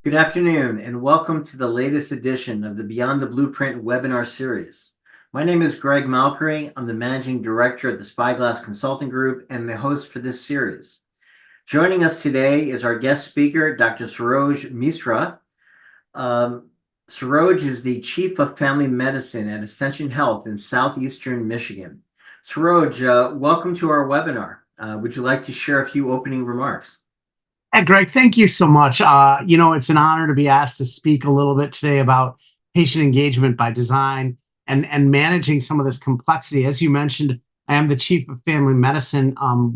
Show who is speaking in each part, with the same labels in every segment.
Speaker 1: Good afternoon, and welcome to the latest edition of the Beyond the Blueprint webinar series. My name is Greg Malkery. I'm the Managing Director at the Spyglass Consulting Group and the host for this series. Joining us today is our guest speaker, Dr. Saroj Misra. Saroj is the Chief of Family Medicine at Ascension Health in Southeastern Michigan. Saroj, welcome to our webinar. Would you like to share a few opening remarks?
Speaker 2: Hey, Greg, thank you so much. It's an honor to be asked to speak a little bit today about patient engagement by design and managing some of this complexity. As you mentioned, I am the chief of family medicine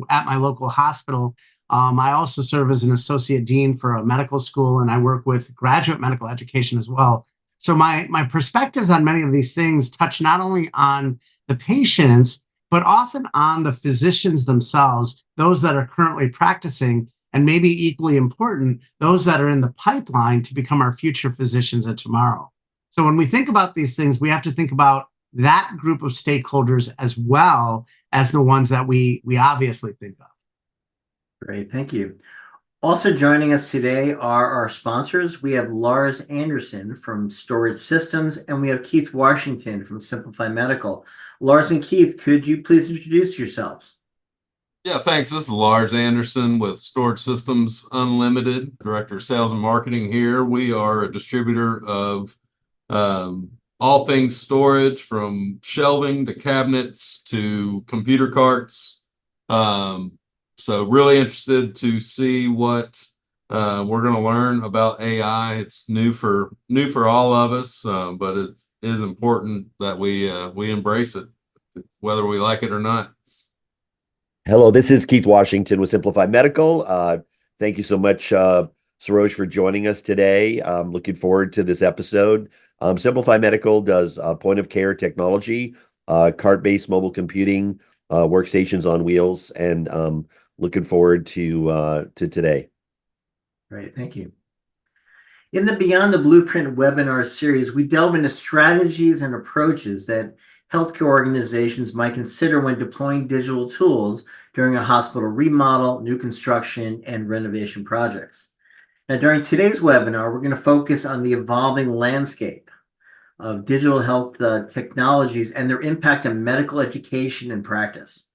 Speaker 2: at my local hospital. I also serve as an associate dean for a medical school, and I work with graduate medical education as well. So my perspectives on many of these things touch not only on the patients, but often on the physicians themselves, those that are currently practicing, and maybe equally important, those that are in the pipeline to become our future physicians of tomorrow. So when we think about these things, we have to think about that group of stakeholders as well as the ones that we obviously think of.
Speaker 1: Great, thank you. Also joining us today are our sponsors. We have Lars Anderson from Storage Systems, and we have Keith Washington from Simplify Medical. Lars and Keith, could you please introduce yourselves?
Speaker 3: Yeah, thanks. This is Lars Anderson with Storage Systems Unlimited, Director of Sales and Marketing here. We are a distributor of all things storage, from shelving to cabinets to computer carts. So really interested to see what we're going to learn about AI. It's new for all of us, but it is important that we embrace it, whether we like it or not.
Speaker 4: Hello, this is Keith Washington with Simplify Medical. Thank you so much, Saroj, for joining us today. I'm looking forward to this episode. Simplify Medical does point-of-care technology, cart-based mobile computing, workstations on wheels, and looking forward to today.
Speaker 1: Great, thank you. In the Beyond the Blueprint webinar series, we delve into strategies and approaches that healthcare organizations might consider when deploying digital tools during a hospital remodel, new construction, and renovation projects. Now, during today's webinar, we're going to focus on the evolving landscape of digital health technologies and their impact on medical education and practice.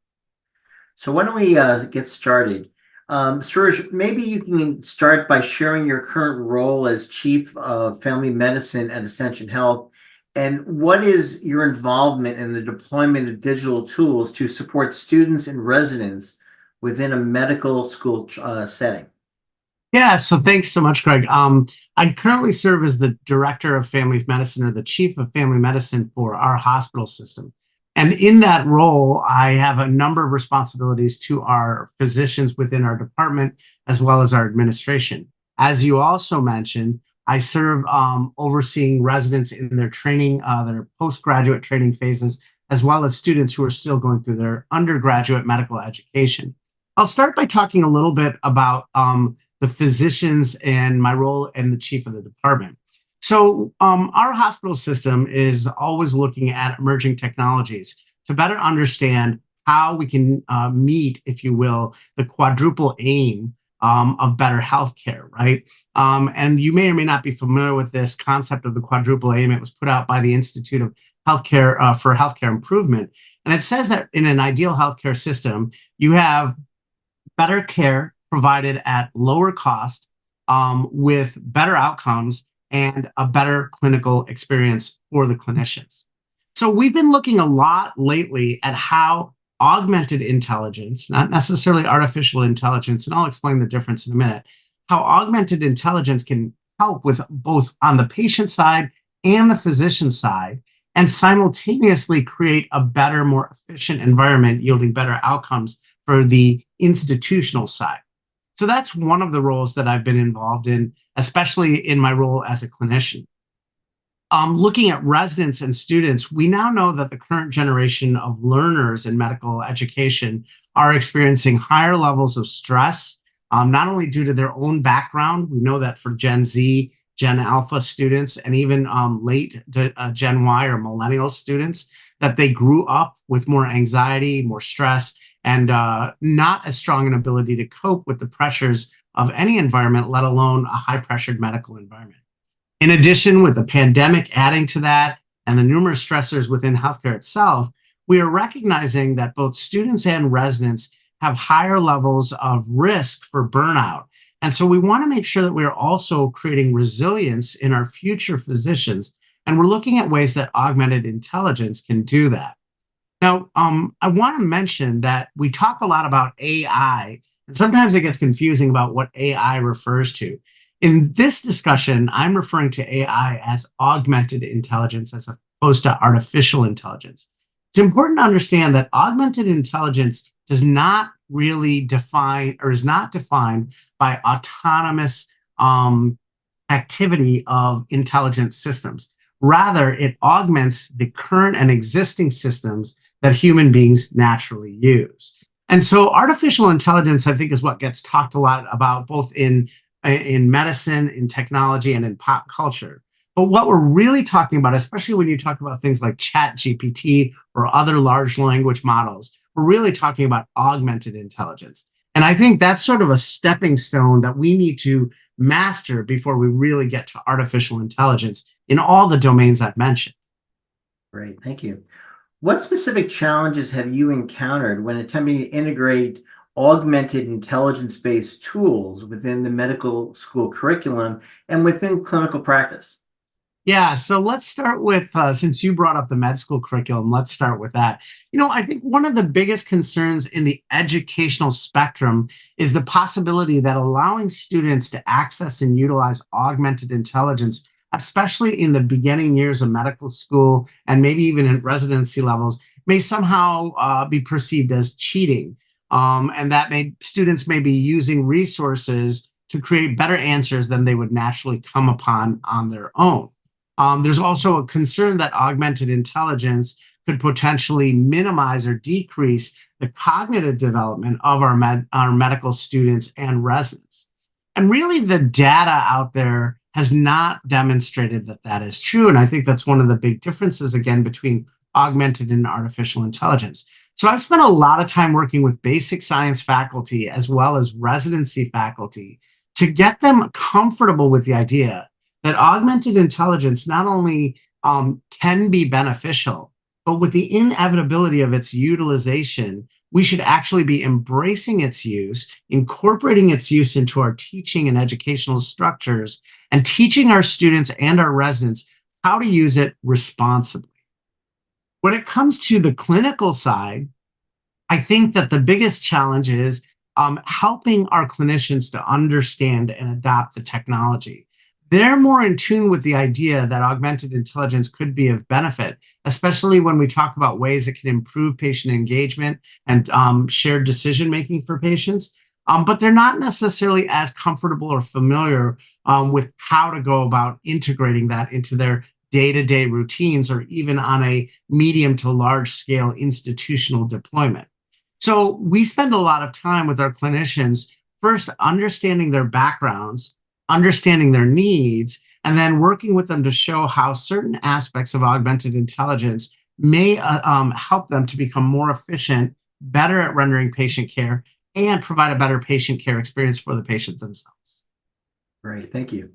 Speaker 1: So why don't we get started? Saroj, maybe you can start by sharing your current role as Chief of Family Medicine at Ascension Health. And what is your involvement in the deployment of digital tools to support students and residents within a medical school setting?
Speaker 2: Yeah, so thanks so much, Greg. I currently serve as the Director of Family Medicine, or the Chief of Family Medicine for our hospital system. And in that role, I have a number of responsibilities to our physicians within our department, as well as our administration. As you also mentioned, I serve overseeing residents in their training, their postgraduate training phases, as well as students who are still going through their undergraduate medical education. I'll start by talking a little bit about the physicians and my role in the chief of the department. So our hospital system is always looking at emerging technologies to better understand how we can meet, if you will, the quadruple aim of better healthcare, right? And you may or may not be familiar with this concept of the quadruple aim. It was put out by the Institute of Healthcare for Healthcare Improvement. And it says that in an ideal healthcare system, you have better care provided at lower cost, with better outcomes and a better clinical experience for the clinicians. So we've been looking a lot lately at how augmented intelligence, not necessarily artificial intelligence, and I'll explain the difference in a minute, how augmented intelligence can help with both on the patient side and the physician side, and simultaneously create a better, more efficient environment, yielding better outcomes for the institutional side. So that's one of the roles that I've been involved in, especially in my role as a clinician. Looking at residents and students, we now know that the current generation of learners in medical education are experiencing higher levels of stress, not only due to their own background. We know that for Gen Z, Gen Alpha students, and even late Gen Y or millennial students, that they grew up with more anxiety, more stress, and not as strong an ability to cope with the pressures of any environment, let alone a high-pressured medical environment. In addition, with the pandemic adding to that and the numerous stressors within healthcare itself, we are recognizing that both students and residents have higher levels of risk for burnout. And so we want to make sure that we are also creating resilience in our future physicians. And we're looking at ways that augmented intelligence can do that. Now, I want to mention that we talk a lot about AI, and sometimes it gets confusing about what AI refers to. In this discussion, I'm referring to AI as augmented intelligence as opposed to artificial intelligence. It's important to understand that augmented intelligence does not really define or is not defined by autonomous activity of intelligent systems. Rather, it augments the current and existing systems that human beings naturally use. And so artificial intelligence, I think, is what gets talked a lot about both in medicine, in technology, and in pop culture. But what we're really talking about, especially when you talk about things like ChatGPT or other large language models, we're really talking about augmented intelligence. And I think that's sort of a stepping stone that we need to master before we really get to artificial intelligence in all the domains I've mentioned.
Speaker 1: Great, thank you. What specific challenges have you encountered when attempting to integrate augmented intelligence-based tools within the medical school curriculum and within clinical practice?
Speaker 2: Yeah, so let's start with, since you brought up the med school curriculum, let's start with that. I think one of the biggest concerns in the educational spectrum is the possibility that allowing students to access and utilize augmented intelligence, especially in the beginning years of medical school and maybe even in residency levels, may somehow be perceived as cheating. And that students may be using resources to create better answers than they would naturally come upon on their own. There's also a concern that augmented intelligence could potentially minimize or decrease the cognitive development of our medical students and residents. And really, the data out there has not demonstrated that that is true. And I think that's one of the big differences, again, between augmented and artificial intelligence. So I've spent a lot of time working with basic science faculty as well as residency faculty to get them comfortable with the idea that augmented intelligence not only can be beneficial, but with the inevitability of its utilization, we should actually be embracing its use, incorporating its use into our teaching and educational structures, and teaching our students and our residents how to use it responsibly. When it comes to the clinical side, I think that the biggest challenge is helping our clinicians to understand and adopt the technology. They're more in tune with the idea that augmented intelligence could be of benefit, especially when we talk about ways it can improve patient engagement and shared decision-making for patients. But they're not necessarily as comfortable or familiar with how to go about integrating that into their day-to-day routines or even on a medium to large scale institutional deployment. So we spend a lot of time with our clinicians, first understanding their backgrounds, understanding their needs, and then working with them to show how certain aspects of augmented intelligence may help them to become more efficient, better at rendering patient care, and provide a better patient care experience for the patient themselves.
Speaker 1: Great, thank you.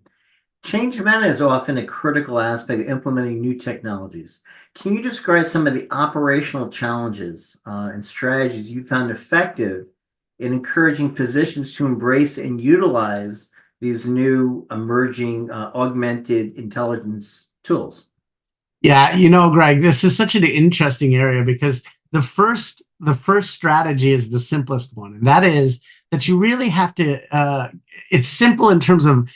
Speaker 1: Change management is often a critical aspect of implementing new technologies. Can you describe some of the operational challenges and strategies you found effective in encouraging physicians to embrace and utilize these new emerging augmented intelligence tools?
Speaker 2: Yeah, Greg, this is such an interesting area because the first strategy is the simplest one, and that is that you really have to. It's simple in terms of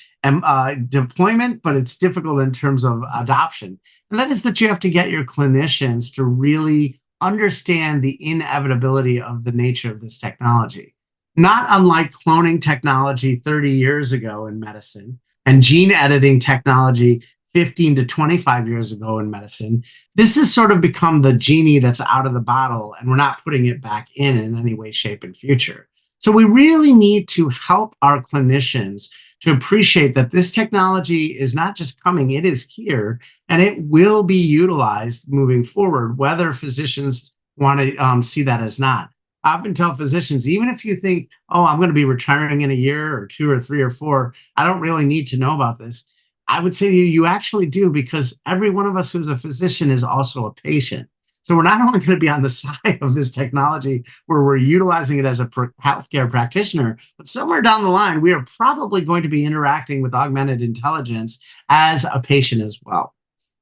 Speaker 2: deployment, but it's difficult in terms of adoption. And that is that you have to get your clinicians to really understand the inevitability of the nature of this technology. Not unlike cloning technology 30 years ago in medicine and gene editing technology 15 to 25 years ago in medicine, this has sort of become the genie that's out of the bottle, and we're not putting it back in any way, shape, and future. So we really need to help our clinicians to appreciate that this technology is not just coming, it is here, and it will be utilized moving forward, whether physicians want to see that as not. I often tell physicians, even if you think, oh, I'm going to be retiring in a year or 2 or 3 or 4, I don't really need to know about this. I would say to you, you actually do, because every one of us who's a physician is also a patient. So we're not only going to be on the side of this technology where we're utilizing it as a healthcare practitioner, but somewhere down the line, we are probably going to be interacting with augmented intelligence as a patient as well.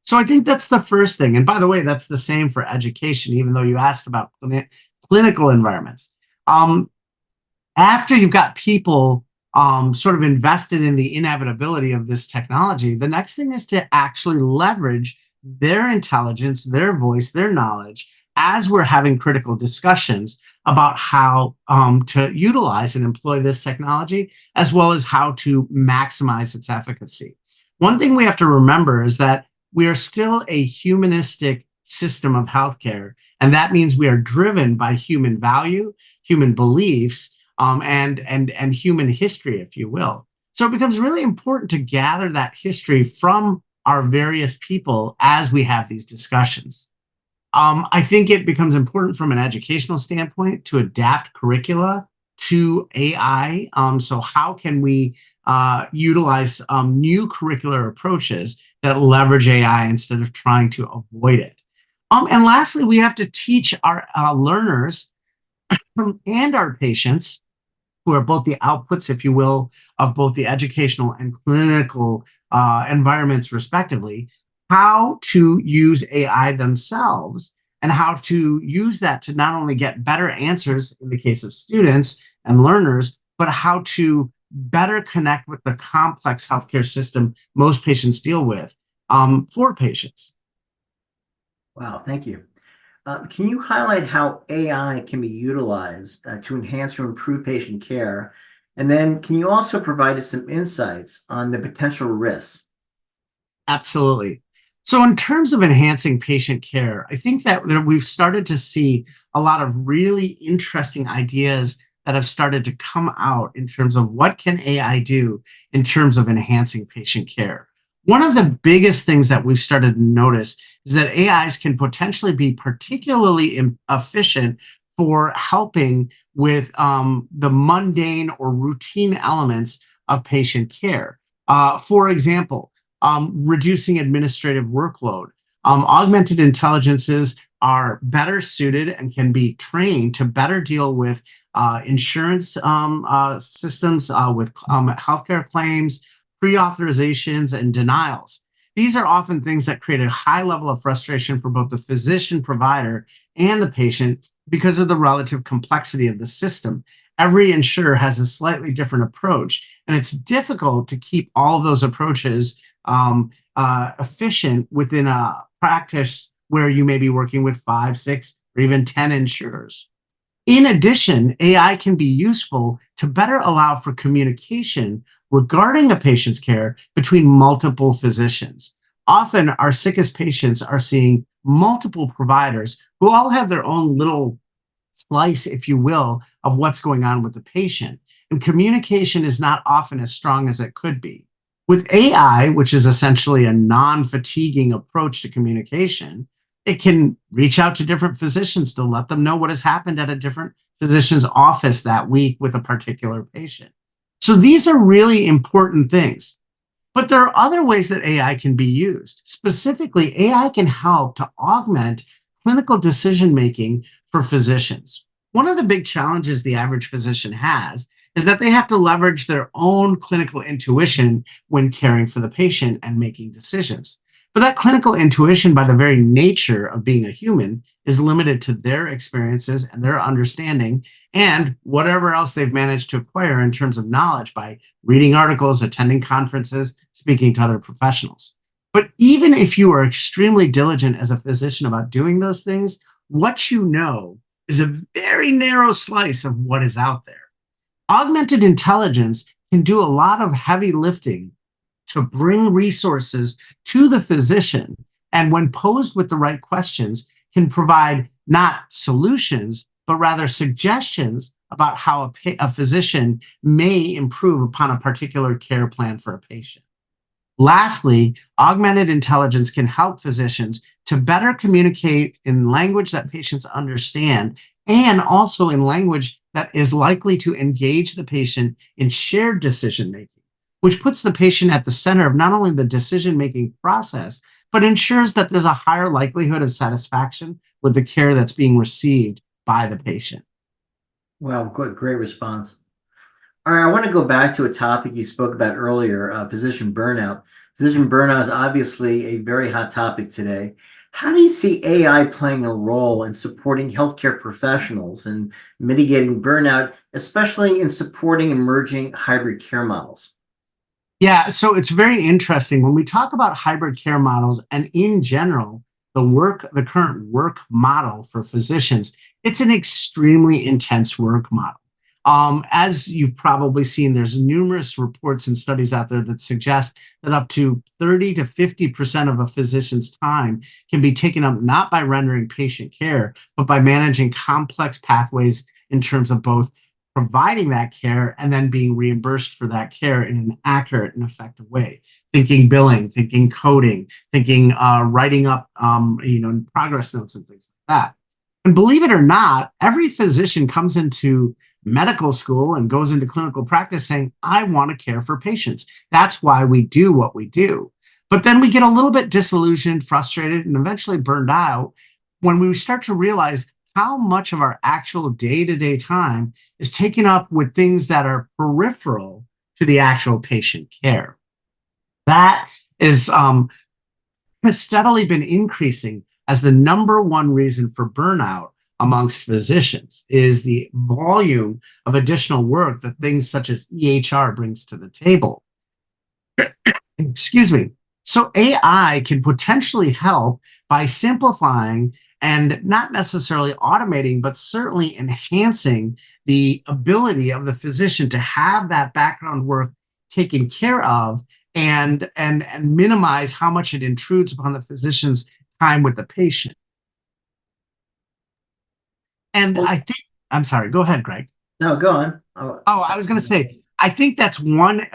Speaker 2: So I think that's the first thing. And by the way, that's the same for education, even though you asked about clinical environments. After you've got people sort of invested in the inevitability of this technology, the next thing is to actually leverage their intelligence, their voice, their knowledge as we're having critical discussions about how to utilize and employ this technology, as well as how to maximize its efficacy. One thing we have to remember is that we are still a humanistic system of healthcare, and that means we are driven by human value, human beliefs, and human history, if you will. So it becomes really important to gather that history from our various people as we have these discussions. I think it becomes important from an educational standpoint to adapt curricula to AI. So how can we utilize new curricular approaches that leverage AI instead of trying to avoid it? And lastly, we have to teach our learners and our patients, who are both the outputs, if you will, of both the educational and clinical environments, respectively, how to use AI themselves and how to use that to not only get better answers in the case of students and learners, but how to better connect with the complex healthcare system most patients deal with for patients.
Speaker 1: Wow, thank you. Can you highlight how AI can be utilized to enhance or improve patient care? And then can you also provide us some insights on the potential risks?
Speaker 2: Absolutely. So in terms of enhancing patient care, I think that we've started to see a lot of really interesting ideas that have started to come out in terms of what can AI do in terms of enhancing patient care. One of the biggest things that we've started to notice is that AIs can potentially be particularly efficient for helping with the mundane or routine elements of patient care. For example, reducing administrative workload. Augmented intelligences are better suited and can be trained to better deal with insurance systems, with healthcare claims, pre-authorizations, and denials. These are often things that create a high level of frustration for both the physician provider and the patient because of the relative complexity of the system. Every insurer has a slightly different approach, and it's difficult to keep all of those approaches efficient within a practice where you may be working with 5, 6, or even 10 insurers. In addition, AI can be useful to better allow for communication regarding a patient's care between multiple physicians. Often, our sickest patients are seeing multiple providers who all have their own little slice, if you will, of what's going on with the patient. And communication is not often as strong as it could be. With AI, which is essentially a non-fatiguing approach to communication, it can reach out to different physicians to let them know what has happened at a different physician's office that week with a particular patient. So these are really important things. But there are other ways that AI can be used. Specifically, AI can help to augment clinical decision-making for physicians. One of the big challenges the average physician has is that they have to leverage their own clinical intuition when caring for the patient and making decisions. But that clinical intuition, by the very nature of being a human, is limited to their experiences and their understanding and whatever else they've managed to acquire in terms of knowledge by reading articles, attending conferences, speaking to other professionals. But even if you are extremely diligent as a physician about doing those things, what you know is a very narrow slice of what is out there. Augmented intelligence can do a lot of heavy lifting to bring resources to the physician, and when posed with the right questions, can provide not solutions, but rather suggestions about how a physician may improve upon a particular care plan for a patient. Lastly, augmented intelligence can help physicians to better communicate in language that patients understand and also in language that is likely to engage the patient in shared decision making, which puts the patient at the center of not only the decision making process, but ensures that there's a higher likelihood of satisfaction with the care that's being received by the patient.
Speaker 1: Well, good, great response. All right, I want to go back to a topic you spoke about earlier, physician burnout. Physician burnout is obviously a very hot topic today. How do you see AI playing a role in supporting healthcare professionals and mitigating burnout, especially in supporting emerging hybrid care models?
Speaker 2: Yeah, so it's very interesting when we talk about hybrid care models and in general, the current work model for physicians, it's an extremely intense work model. As you've probably seen, there's numerous reports and studies out there that suggest that up to 30 to 50% of a physician's time can be taken up not by rendering patient care, but by managing complex pathways in terms of both providing that care and then being reimbursed for that care in an accurate and effective way. Thinking billing, thinking coding, thinking writing up, progress notes and things like that. And believe it or not, every physician comes into medical school and goes into clinical practice saying, I want to care for patients. That's why we do what we do. But then we get a little bit disillusioned, frustrated, and eventually burned out when we start to realize how much of our actual day-to-day time is taken up with things that are peripheral to the actual patient care. That is has steadily been increasing as the number one reason for burnout amongst physicians is the volume of additional work that things such as EHR brings to the table. Excuse me. So AI can potentially help by simplifying and not necessarily automating, but certainly enhancing the ability of the physician to have that background work taken care of and minimize how much it intrudes upon the physician's time with the patient. And I think, I'm sorry, go ahead, Greg.
Speaker 1: No, go on.
Speaker 2: I was going to say, I think that's one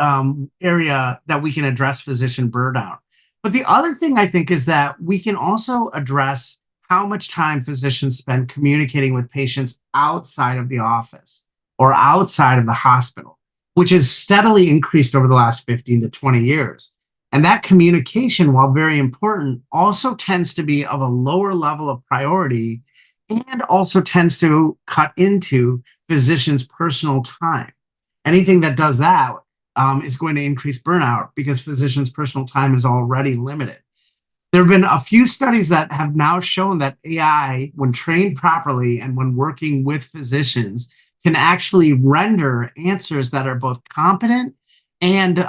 Speaker 2: area that we can address physician burnout. But the other thing I think is that we can also address how much time physicians spend communicating with patients outside of the office or outside of the hospital, which has steadily increased over the last 15 to 20 years. And that communication, while very important, also tends to be of a lower level of priority and also tends to cut into physicians' personal time. Anything that does that is going to increase burnout because physicians' personal time is already limited. There have been a few studies that have now shown that AI, when trained properly and when working with physicians, can actually render answers that are both competent and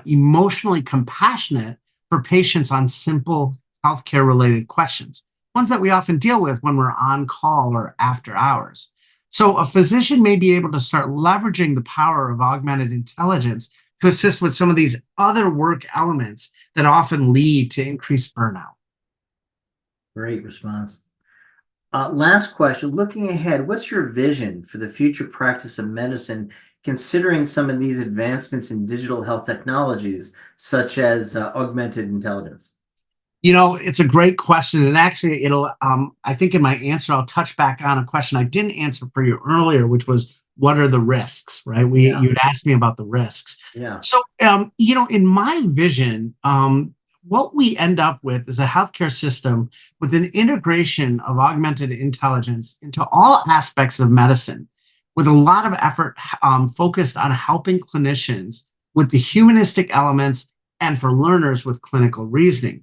Speaker 2: emotionally compassionate for patients on simple healthcare related questions, ones that we often deal with when we're on call or after hours. So a physician may be able to start leveraging the power of augmented intelligence to assist with some of these other work elements that often lead to increased burnout.
Speaker 1: Great response. Last question, looking ahead, what's your vision for the future practice of medicine, considering some of these advancements in digital health technologies, such as augmented intelligence?
Speaker 2: It's a great question. And actually, I think in my answer, I'll touch back on a question I didn't answer for you earlier, which was, what are the risks, right? You'd asked me about the risks.
Speaker 1: Yeah.
Speaker 2: So, in my vision, what we end up with is a healthcare system with an integration of augmented intelligence into all aspects of medicine, with a lot of effort focused on helping clinicians with the humanistic elements and for learners with clinical reasoning.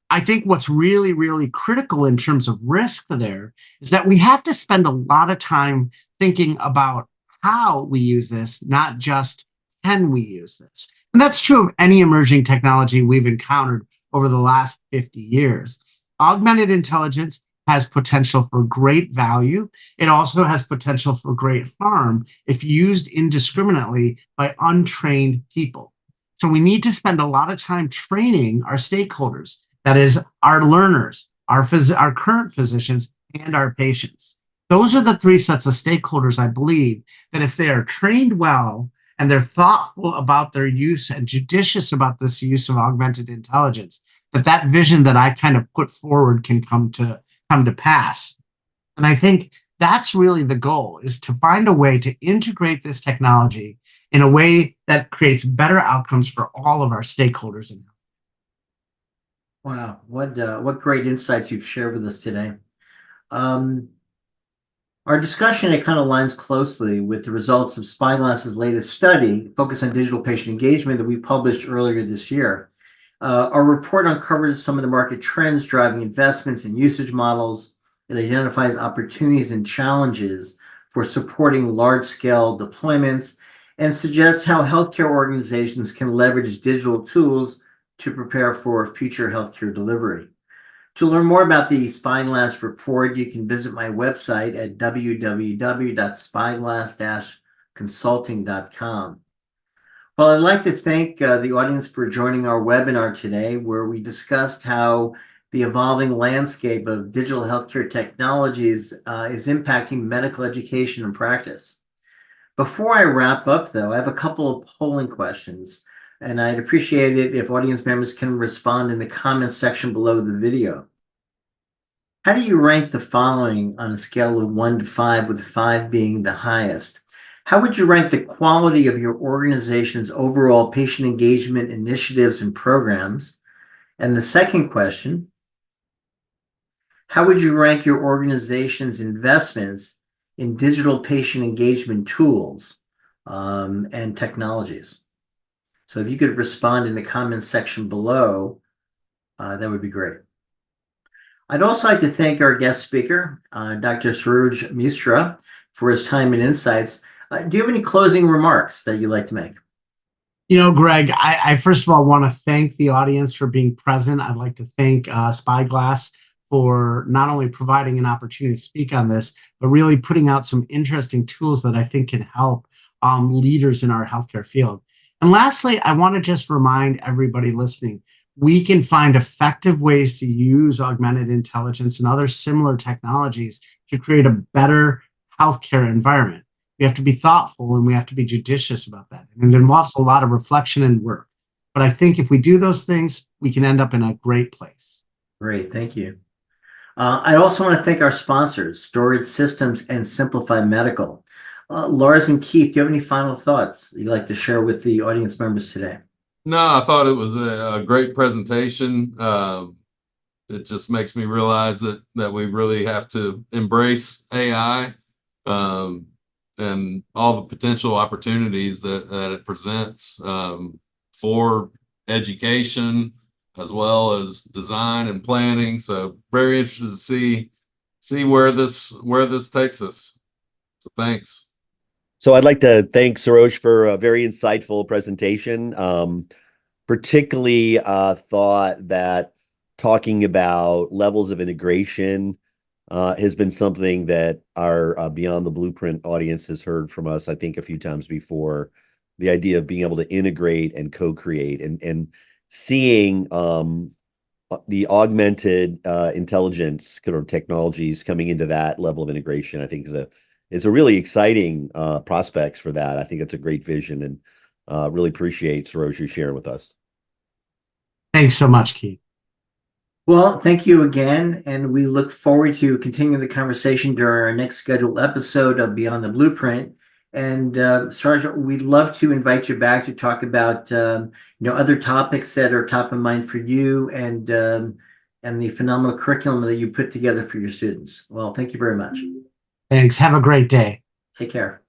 Speaker 2: I think what's really, really critical in terms of risk there is that we have to spend a lot of time thinking about how we use this, not just can we use this. And that's true of any emerging technology we've encountered over the last 50 years. Augmented intelligence has potential for great value. It also has potential for great harm if used indiscriminately by untrained people. So we need to spend a lot of time training our stakeholders, that is, our learners, our current physicians, and our patients. Those are the three sets of stakeholders, I believe, that if they are trained well and they're thoughtful about their use and judicious about this use of augmented intelligence, that vision that I kind of put forward can come to pass. And I think that's really the goal, is to find a way to integrate this technology in a way that creates better outcomes for all of our stakeholders.
Speaker 1: Wow, what great insights you've shared with us today. Our discussion, it kind of aligns closely with the results of Spyglass's latest study, focused on digital patient engagement, that we published earlier this year. Our report uncovers some of the market trends driving investments in usage models. It identifies opportunities and challenges for supporting large-scale deployments and suggests how healthcare organizations can leverage digital tools to prepare for future healthcare delivery. To learn more about the Spyglass report, you can visit my website at www.spyglass-consulting.com. Well, I'd like to thank the audience for joining our webinar today, where we discussed how the evolving landscape of digital healthcare technologies is impacting medical education and practice. Before I wrap up, though, I have a couple of polling questions, and I'd appreciate it if audience members can respond in the comments section below the video. How do you rank the following on a scale of 1 to 5, with 5 being the highest? How would you rank the quality of your organization's overall patient engagement initiatives and programs? And the second question, how would you rank your organization's investments in digital patient engagement tools and technologies? So if you could respond in the comments section below, that would be great. I'd also like to thank our guest speaker, Dr. Saroj Misra, for his time and insights. Do you have any closing remarks that you'd like to make?
Speaker 2: Greg, I first of all want to thank the audience for being present. I'd like to thank Spyglass for not only providing an opportunity to speak on this, but really putting out some interesting tools that I think can help leaders in our healthcare field. And lastly, I want to just remind everybody listening, we can find effective ways to use augmented intelligence and other similar technologies to create a better healthcare environment. We have to be thoughtful and we have to be judicious about that. And it involves a lot of reflection and work. But I think if we do those things, we can end up in a great place.
Speaker 1: Great, thank you. I also want to thank our sponsors, Storage Systems and Simplify Medical. Lars and Keith, do you have any final thoughts you'd like to share with the audience members today?
Speaker 3: No, I thought it was a great presentation. It just makes me realize that we really have to embrace AI and all the potential opportunities that it presents for education as well as design and planning. So very interested to see where this takes us. So thanks.
Speaker 4: So I'd like to thank Saroj for a very insightful presentation. Particularly thought that talking about levels of integration has been something that our Beyond the Blueprint audience has heard from us, I think, a few times before. The idea of being able to integrate and co-create and seeing the augmented intelligence kind of technologies coming into that level of integration, I think is a really exciting prospects for that. I think it's a great vision, and really appreciate Saroj you sharing with us.
Speaker 2: Thanks so much, Keith.
Speaker 1: Well, thank you again, and we look forward to continuing the conversation during our next scheduled episode of Beyond the Blueprint. And Saroj, we'd love to invite you back to talk about other topics that are top of mind for you and the phenomenal curriculum that you put together for your students. Well, thank you very much.
Speaker 2: Thanks. Have a great day.
Speaker 1: Take care.